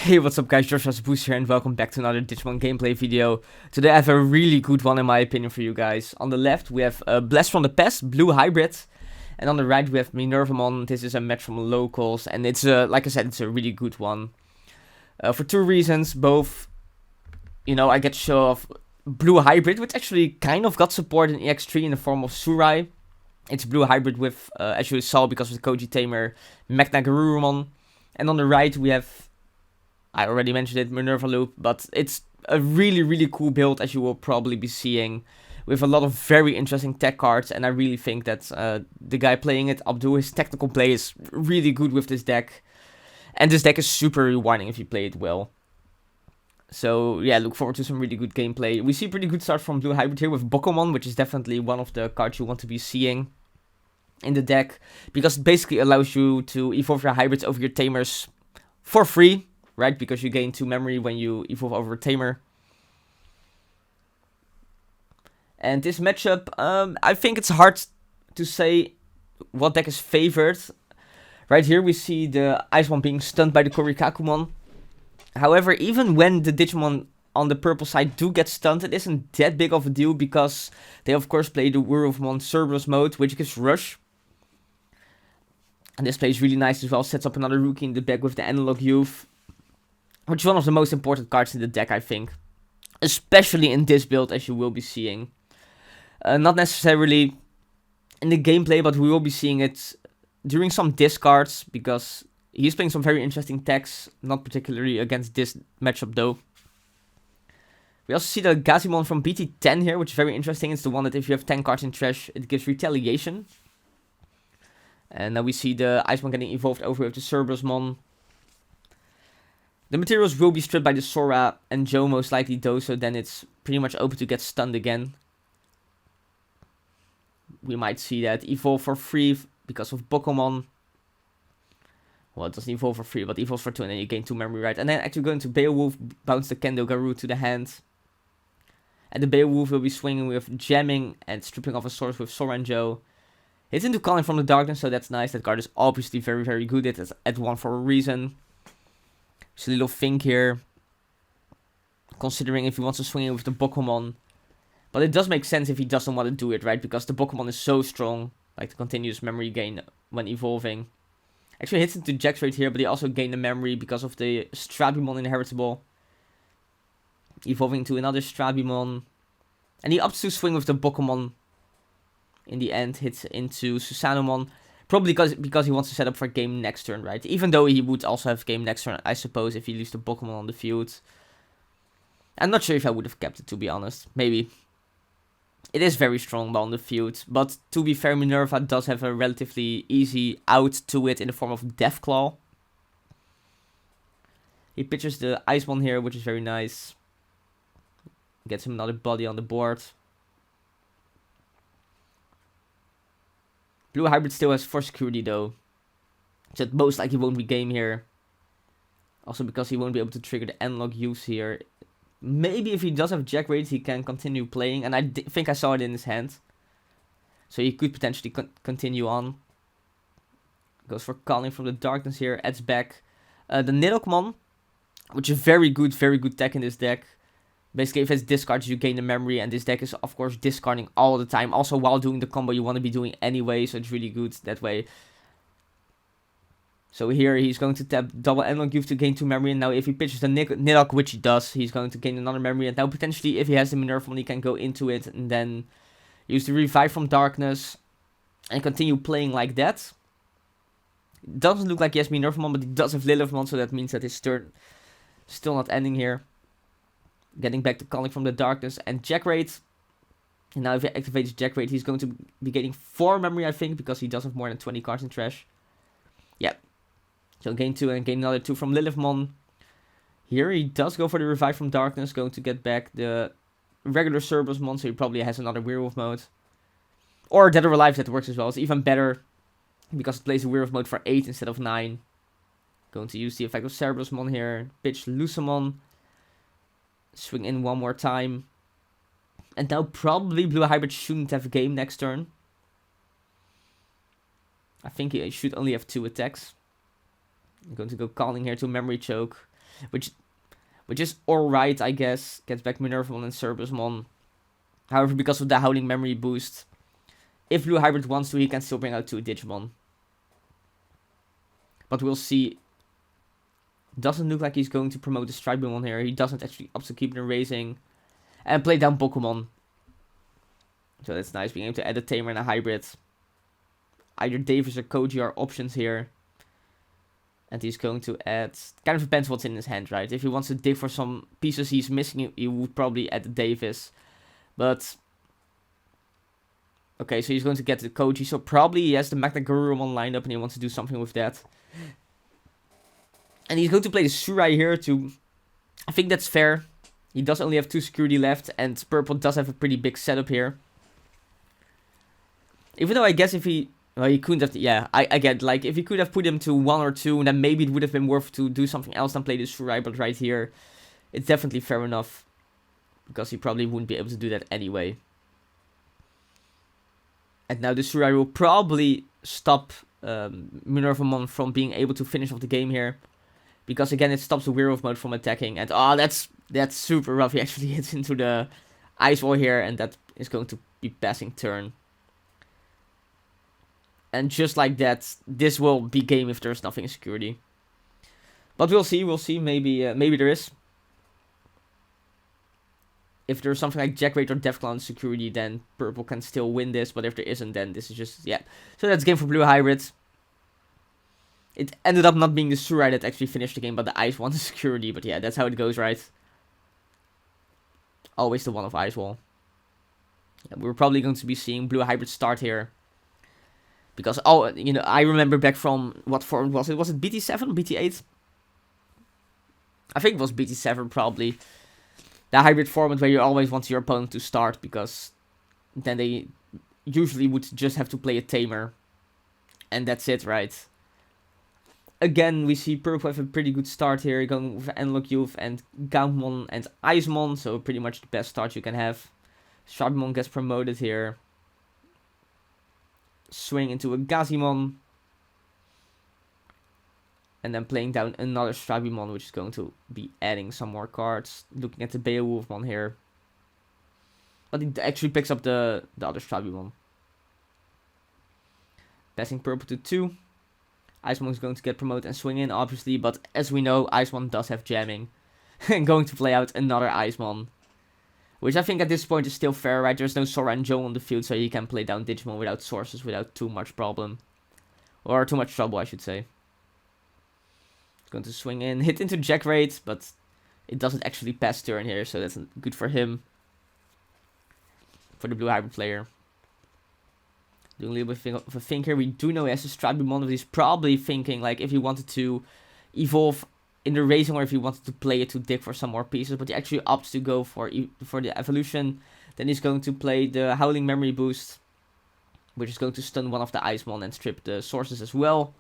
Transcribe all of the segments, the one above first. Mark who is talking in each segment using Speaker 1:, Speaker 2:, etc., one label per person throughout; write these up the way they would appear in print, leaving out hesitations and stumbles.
Speaker 1: Hey, what's up guys, Joshua's Boost here and welcome back to another Digimon gameplay video. Today I have a really good one in my opinion for you guys. On the left we have Blast from the Past, Blue Hybrid. And on the right we have Minervamon. This is a match from locals and it's like I said, it's a really good one. For two reasons, both, I get to show off Blue Hybrid, which actually kind of got support in EX3 in the form of Surai. It's Blue Hybrid with, as you saw because of the Koji Tamer, MagnaGarurumon. And on the right we have, I already mentioned it, Minervaloop, but it's a really cool build, as you will probably be seeing, with a lot of very interesting tech cards, and I really think that the guy playing it, Abdul, his technical play is really good with this deck, and this deck is super rewarding if you play it well. So yeah, look forward to some really good gameplay. We see a pretty good start from Blue Hybrid here with Bokomon, which is definitely one of the cards you want to be seeing in the deck, because it basically allows you to evolve your hybrids over your tamers for free. Right, because you gain 2 memory when you evolve over a tamer. And this matchup, I think it's hard to say what deck is favored. Right here we see the Ice one being stunned by the Korikakumon. However, even when the Digimon on the purple side do get stunned, it isn't that big of a deal because they of course play the Lilithmon Cerberus mode, which gives rush. And this plays really nice as well, sets up another rookie in the deck with the Analog Youth, which is one of the most important cards in the deck, I think. Especially in this build, as you will be seeing. Not necessarily in the gameplay, but we will be seeing it during some discards, because he's playing some very interesting techs, not particularly against this matchup though. We also see the Gazimon from BT10 here, which is very interesting. It's the one that if you have 10 cards in trash, it gives retaliation. And now we see the Iceman getting evolved over with the Cerberusmon. The materials will be stripped by the Sora and Joe most likely though, so then it's pretty much open to get stunned again. We might see that evolve for free because of Bokomon. Well, it doesn't evolve for free, but evolves for 2 and then you gain 2 memory, right? And then actually going to Beowulf, bounce the Kendo Garu to the hand. And the Beowulf will be swinging with jamming and stripping off a source with Sora and Joe. Hits into Calling from the Darkness, so that's nice. That card is obviously very good. It's at 1 for a reason. Just a little think here, considering if he wants to swing it with the Bokomon. But it does make sense if he doesn't want to do it, right? Because the Bokomon is so strong, like the continuous memory gain when evolving. Actually hits into Jax right here, but he also gained the memory because of the Strabimon inheritable. Evolving to another Strabimon. And he opts to swing with the Bokomon. In the end, hits into Susanomon. Probably because he wants to set up for game next turn, right? Even though he would also have game next turn, I suppose, if he leaves the Bokomon on the field. I'm not sure if I would have kept it, to be honest. Maybe. It is very strong while on the field. But to be fair, Minerva does have a relatively easy out to it in the form of Deathclaw. He pitches the Ice one here, which is very nice. Gets him another body on the board. Blue Hybrid still has 4 security though. So it most likely won't be game here. Also because he won't be able to trigger the Analog Use here. Maybe if he does have Jack Raid, he can continue playing. And I think I saw it in his hand. So he could potentially continue on. Goes for Calling from the Darkness here. Adds back the Nidokmon, which is very good tech in this deck. Basically, if it's discards, you gain the memory, and this deck is, of course, discarding all the time. Also, while doing the combo, you want to be doing anyway, so it's really good that way. So here, he's going to tap double Analog Youth to gain 2 memory, and now if he pitches the Nidok, which he does, he's going to gain another memory, and now potentially, if he has the Minervamon, he can go into it, and then use the Revive from Darkness, and continue playing like that. It doesn't look like he has Minervamon, but he does have Lilithmon, so that means that his turn is still not ending here. Getting back to Calling from the Darkness and Jack Raid. And now if he activates Jack Raid, he's going to be getting 4 memory, I think, because he does have more than 20 cards in trash. Yep. So gain 2 and gain another 2 from Lilithmon. Here he does go for the Revive from Darkness, going to get back the regular Cerberusmon, so he probably has another Werewolf mode. Or Dead or Alive, that works as well. It's even better, because it plays a Werewolf mode for 8 instead of 9. Going to use the effect of Cerberusmon here. Pitch Lucamon. Swing in 1 more time. And now probably Blue Hybrid shouldn't have a game next turn. I think he should only have 2 attacks. I'm going to go Calling here to Memory Choke. which is alright, I guess. Gets back Minervamon and Cerebusmon. However, because of the Howling Memory boost, if Blue Hybrid wants to, he can still bring out 2 Digimon. But we'll see. Doesn't look like he's going to promote the Stripemon here. He doesn't actually opt to keep the raising. And play down Pokemon. So that's nice, being able to add a Tamer and a Hybrid. Either Davis or Koji are options here. And he's going to add... Kind of depends what's in his hand, right? If he wants to dig for some pieces he's missing, he would probably add the Davis. But... Okay, so he's going to get the Koji. So probably he has the MagnaGarurumon lined up and he wants to do something with that. And he's going to play the Surai here to... I think that's fair. He does only have 2 security left. And Purple does have a pretty big setup here. Even though I guess if he... Well, he couldn't have... Yeah, I get, like, if he could have put him to 1 or 2, then maybe it would have been worth to do something else than play the Surai. But right here, it's definitely fair enough. Because he probably wouldn't be able to do that anyway. And now the Surai will probably stop Minervamon from being able to finish off the game here. Because again, it stops the Werewolf mode from attacking. And oh, that's super rough. He actually hits into the Ice Wall here. And that is going to be passing turn. And just like that, this will be game if there's nothing in security. But we'll see. Maybe there is. If there's something like Jackraid or Deathclaw in security, then Purple can still win this. But if there isn't, then this is just... Yeah. So that's game for Blue Hybrids. It ended up not being the Surai that actually finished the game, but the Ice One security. But yeah, that's how it goes, right? Always the one of Ice Wall. Yeah, we're probably going to be seeing Blue Hybrid start here. Because, oh, you know, I remember back from, what form was it? Was it BT7, BT8? I think it was BT7 probably. The hybrid format where you always want your opponent to start, because then they usually would just have to play a Tamer. And that's it, right? Again, we see Purple have a pretty good start here, going with Analog Youth and Gauntmon and Icemon, so pretty much the best start you can have. Stripemon gets promoted here. Swing into a Gazimon. And then playing down another Stripemon, which is going to be adding some more cards. Looking at the Beowulfmon here. But he actually picks up the other Stripemon. Passing Purple to 2. Icemon is going to get promoted and swing in, obviously. But as we know, Icemon does have jamming. And going to play out another Icemon. Which I think at this point is still fair, right? There's no Sora and Joe on the field, so he can play down Digimon without sources, without too much problem. Or too much trouble, I should say. Going to swing in, hit into Jackraid, but it doesn't actually pass turn here, so that's good for him. For the Blue Hybrid player. Doing a little bit of a think here. We do know he has a Stripemon, but he's probably thinking, like, if he wanted to evolve in the racing, or if he wanted to play it to dig for some more pieces, but he actually opts to go for the evolution. Then he's going to play the Howling Memory boost, which is going to stun one of the Icemon and strip the sources as well.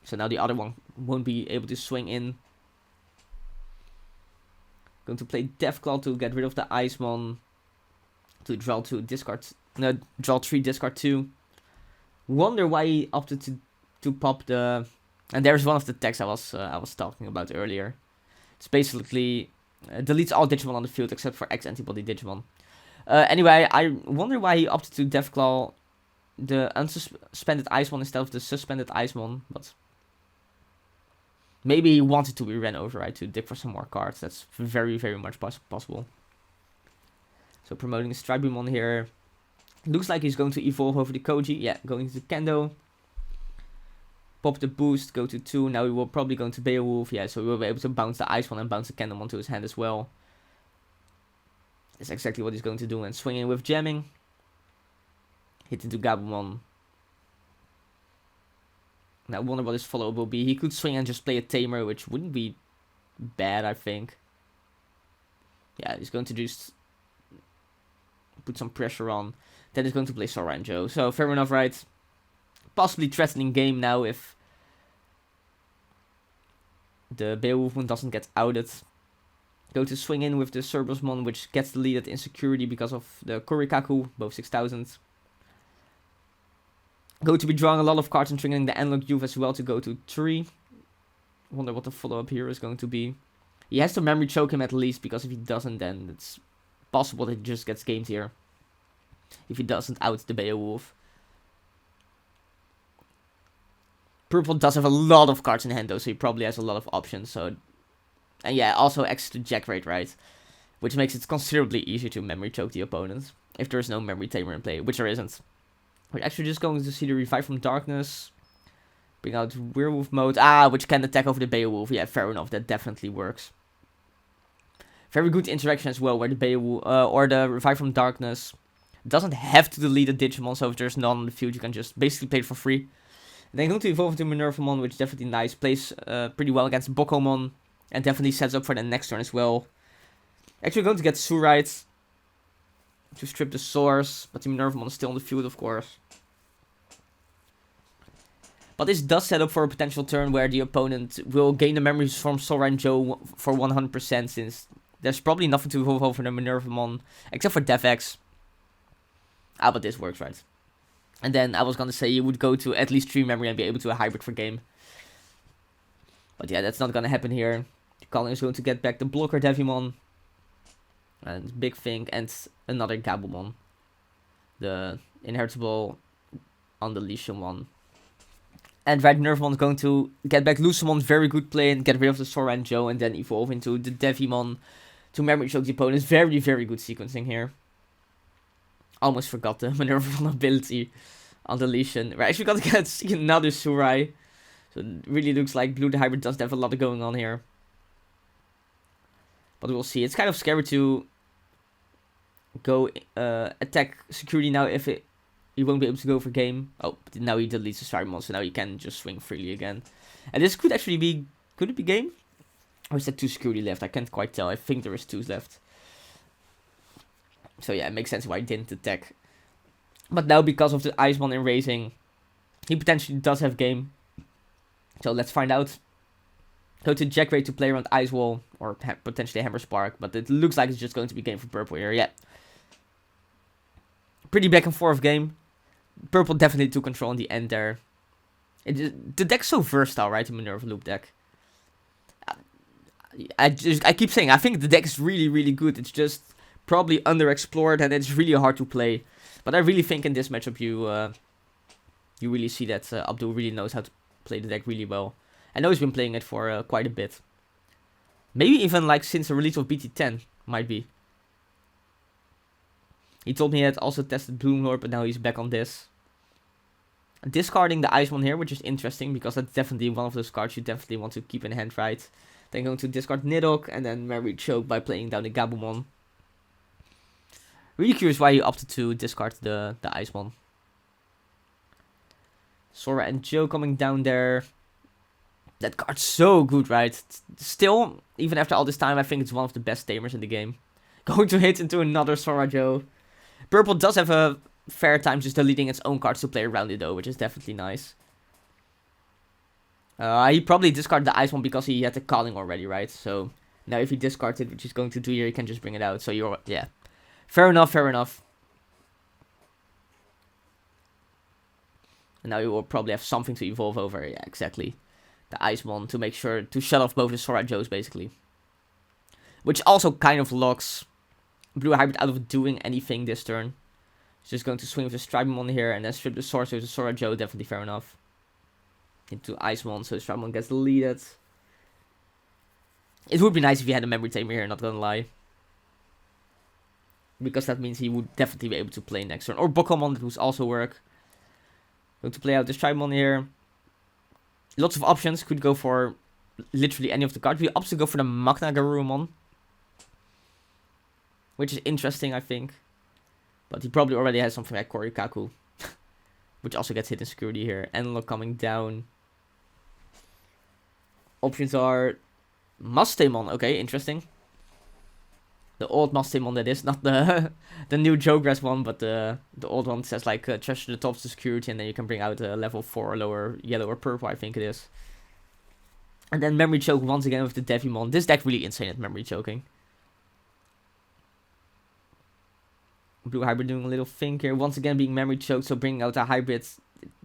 Speaker 1: So now the other one won't be able to swing in. Going to play Deathclaw to get rid of the Icemon. To draw 2, discard... No, draw 3, discard 2. Wonder why he opted to pop the... And there's one of the texts I was talking about earlier. It's basically... deletes all Digimon on the field except for X-Antibody Digimon. Anyway, I wonder why he opted to Deathclaw the unsuspended Icemon instead of the suspended Icemon, but... Maybe he wanted to be ran over, right, to dig for some more cards. That's very, very much possible. So promoting a Stripemon here. Looks like he's going to evolve over the Koji. Yeah, going to Kendo. Pop the boost, go to 2. Now we will probably go to Beowulf. Yeah, so we will be able to bounce the Icemon and bounce the Kendomon to his hand as well. That's exactly what he's going to do. And swing in with jamming. Hit into Gabumon. Now, I wonder what his follow-up will be. He could swing and just play a Tamer, which wouldn't be bad, I think. Yeah, he's going to just put some pressure on. Then he's going to play Sora and Joe. So, fair enough, right? Possibly threatening game now if the Beowulfmon doesn't get outed. Go to swing in with the Cerebusmon, which gets deleted in security because of the Korikaku, both 6000. Go to be drawing a lot of cards and triggering the Analog Youth as well to go to 3. Wonder what the follow-up here is going to be. He has to memory choke him at least, because if he doesn't, then it's possible that he just gets gamed here. If he doesn't out the Beowulf. Purple does have a lot of cards in hand though, so he probably has a lot of options. So, and yeah, also access to Jack rate, right? Which makes it considerably easier to memory choke the opponent. If there's no memory tamer in play, which there isn't. We're actually just going to see the Revive from Darkness. Bring out Werewolf mode. Which can attack over the Beowulf. Yeah, fair enough, that definitely works. Very good interaction as well, where the Beowulf, or the Revive from Darkness doesn't have to delete a Digimon, so if there's none on the field, you can just basically play it for free. And then going to evolve into Minervamon, which is definitely nice. Plays pretty well against Bokomon, and definitely sets up for the next turn as well. Actually going to get Surite to strip the source, but the Minervamon is still on the field, of course. But this does set up for a potential turn where the opponent will gain the memories from Sora and Joe for 100%, since there's probably nothing to evolve over the Minervamon, except for DevX. But this works, right? And then I was gonna say you would go to at least 3 memory and be able to a hybrid for game. But yeah, that's not gonna happen here. Colin is going to get back the blocker Devimon. And Big Fink and another Gabumon. The inheritable Undeletion one. And right, Minervamon is going to get back Lucemon, very good play, and get rid of the Sora and Joe, and then evolve into the Devimon to memory choke the opponent. Very, very good sequencing here. Almost forgot the Minervamon ability on deletion. We're actually going to see another Surai. So it really looks like Blue the Hybrid does have a lot going on here. But we'll see. It's kind of scary to go attack security now if he won't be able to go for game. Oh, but now he deletes the Stridemon, so now he can just swing freely again. And this could actually be... Could it be game? Or is there 2 security left? I can't quite tell. I think there is 2 left. So yeah, it makes sense why he didn't attack. But now because of the Icemon in raising, he potentially does have game. So let's find out. Go to Jack Ray to play around Ice Wall, or potentially Hammer Spark. But it looks like it's just going to be game for Purple here, yeah. Pretty back and forth game. Purple definitely took control in the end there. The deck's so versatile, right? The Minervaloop deck. I keep saying, I think the deck is really, really good. It's just probably underexplored and it's really hard to play. But I really think in this matchup you really see that Abdul really knows how to play the deck really well. I know he's been playing it for quite a bit. Maybe even like since the release of BT10, might be. He told me he had also tested Bloomlord, but now he's back on this. Discarding the Ice one here, which is interesting, because that's definitely one of those cards you definitely want to keep in hand, right? Then going to discard Nidhogg, and then Memory Choke by playing down the Gabumon. Really curious why he opted to discard the Ice one. Sora and Joe coming down there. That card's so good, right? Still, even after all this time, I think it's one of the best tamers in the game. Going to hit into another Sora Joe. Purple does have a fair time just deleting its own cards to play around it though, which is definitely nice. He probably discarded the Ice one because he had the Calling already, right? So now if he discards it, which he's going to do here, he can just bring it out. So you're, yeah. Fair enough, fair enough. And now you will probably have something to evolve over. Yeah, exactly. The Icemon to make sure to shut off both the Sora Joes, basically. Which also kind of locks Blue Hybrid out of doing anything this turn. He's just going to swing with the Stripemon here and then strip the Source with the Sora Joe, definitely fair enough. Into Icemon, so the Stripemon gets deleted. It would be nice if he had a Memory Tamer here, not gonna lie. Because that means he would definitely be able to play next turn. Or Bokomon, that would also work. Going to play out the Stripemon here. Lots of options, could go for literally any of the cards. We opted to go for the MagnaGarurumon, which is interesting, I think. But he probably already has something like Korikaku, which also gets hit in security here. Analog coming down. Options are Mustamon. Okay, interesting. The old Mustamon that is, not the the new Jogress one, but the old one says like treasure the tops to security, and then you can bring out a level 4 or lower yellow or purple, I think it is. And then Memory Choke once again with the Devimon. This deck really insane at Memory Choking. Blue Hybrid doing a little think here. Once again being Memory Choked, so bringing out the Hybrid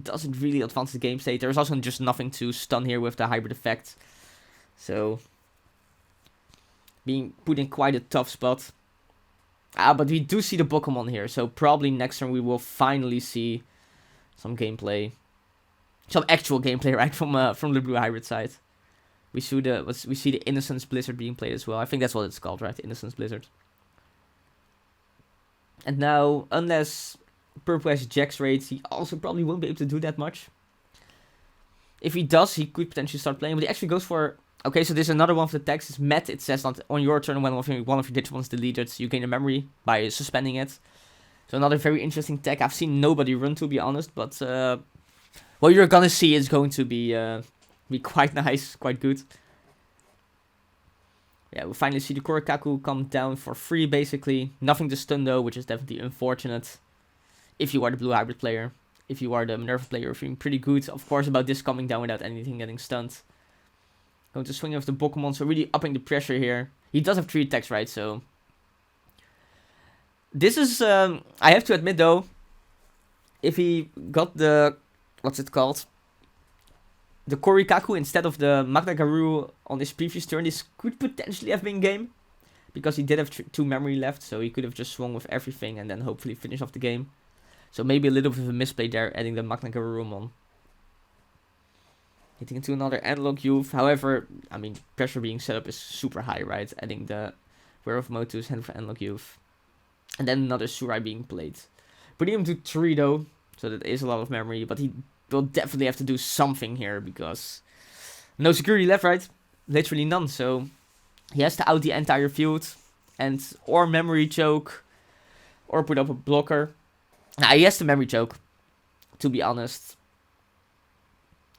Speaker 1: doesn't really advance the game state. There's also just nothing to stun here with the Hybrid effect. So, being put in quite a tough spot. But we do see the Pokemon here, so probably next turn we will finally see some gameplay. Some actual gameplay, right, from the Blue Hybrid side. We see the Innocence Blizzard being played as well. I think that's what it's called, right? Innocence Blizzard. And now, unless Purple has Jax raids, he also probably won't be able to do that much. If he does, he could potentially start playing, but he actually goes for... Okay, so there's another one of the tags. It's met. It says that on your turn, when one of your Digimon is deleted, you gain a memory by suspending it. So another very interesting tag. I've seen nobody run, to be honest, but what you're gonna see is going to be quite nice, quite good. Yeah, we finally see the Korikaku come down for free, basically. Nothing to stun, though, which is definitely unfortunate. If you are the Blue Hybrid player. If you are the Minerva player, you're feeling pretty good, of course, about this coming down without anything getting stunned. Going to swing with the Pokemon, so really upping the pressure here. He does have 3 attacks, right, so... This is, I have to admit, though, if he got the... What's it called? The Korikaku instead of the MagnaGarurumon on his previous turn, this could potentially have been game. Because he did have 2 memory left, so he could have just swung with everything and then hopefully finish off the game. So maybe a little bit of a misplay there, adding the MagnaGarurumon. Hitting into another Analog Youth. However, I mean, pressure being set up is super high, right? Adding the Werewolf mode to his hand for Analog Youth. And then another Surai being played. Putting him to 3 though, so that is a lot of memory. But he will definitely have to do something here, because no security left, right? Literally none, so he has to out the entire field. And or memory choke, or put up a blocker. Now, he has the memory choke, to be honest.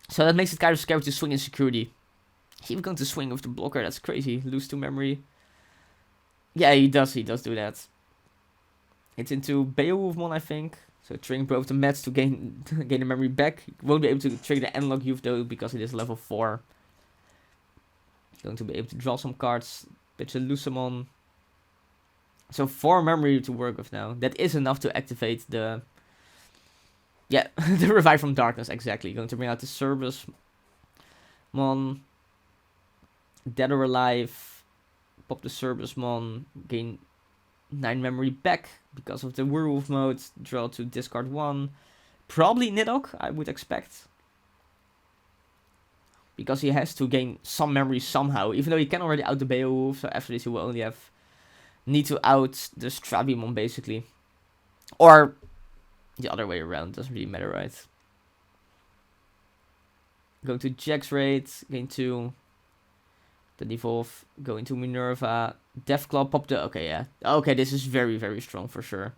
Speaker 1: So that makes it kind of scary to swing in security. He's even going to swing with the blocker, that's crazy. Lose 2 memory. Yeah, he does do that. It's into Beowulfmon, I think. So triggering both the Mets to gain the memory back. He won't be able to trigger the Analog Youth though, because it is level 4. Going to be able to draw some cards. Pitch a Lucemon. So 4 memory to work with now. That is enough to activate the... Yeah, the Revive from Darkness, exactly. Going to bring out the Cerberusmon. Dead or Alive. Pop the Cerberusmon. Gain 9 memory back because of the Werewolf mode. Draw to discard 1. Probably Nidhogg, I would expect. Because he has to gain some memory somehow. Even though he can already out the Beowulf. So after this he will only need to out the Strabimon, basically. Or... the other way around, doesn't really matter, right? Go to Jax Raid, gain 2. Then evolve, go into Minerva. Deathclaw, pop the... Okay, yeah. Okay, this is very, very strong for sure.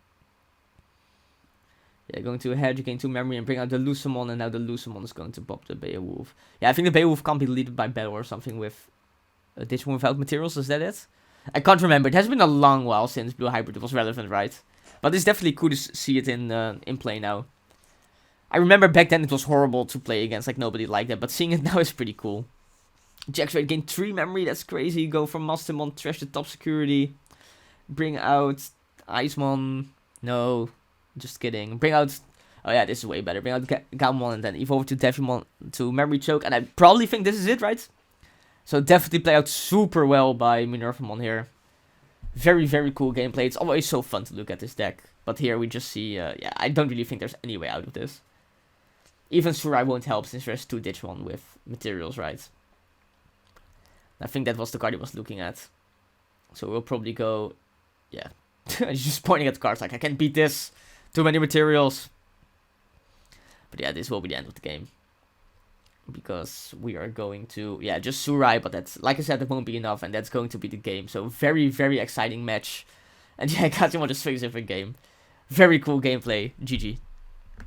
Speaker 1: Yeah, going to hedge, gain 2 memory and bring out the Lucemon. And now the Lucemon is going to pop the Beowulf. Yeah, I think the Beowulf can't be deleted by battle or something with a Digimon without materials. Is that it? I can't remember. It has been a long while since Blue Hybrid was relevant, right? But it's definitely cool to see it in play now. I remember back then it was horrible to play against, like nobody liked it, but seeing it now is pretty cool. Jax Raid gain 3 memory, that's crazy. Go for Mastemon, trash the top security. Bring out Icemon. No, just kidding. Bring out... Oh yeah, this is way better. Bring out Galmon and then evolve to Devimon to memory choke. And I probably think this is it, right? So definitely play out super well by Minervamon here. Very, very cool gameplay. It's always so fun to look at this deck. But here we just see... yeah, I don't really think there's any way out of this. Even Surai won't help since there's 2 Digimon with materials, right? I think that was the card he was looking at. So we'll probably go... Yeah. He's just pointing at the cards like, I can't beat this. Too many materials. But yeah, this will be the end of the game. Because we are going to... Yeah, just Surai. But that's... Like I said, that won't be enough. And that's going to be the game. So very, very exciting match. And yeah, Gachimon just fixed every game. Very cool gameplay. GG.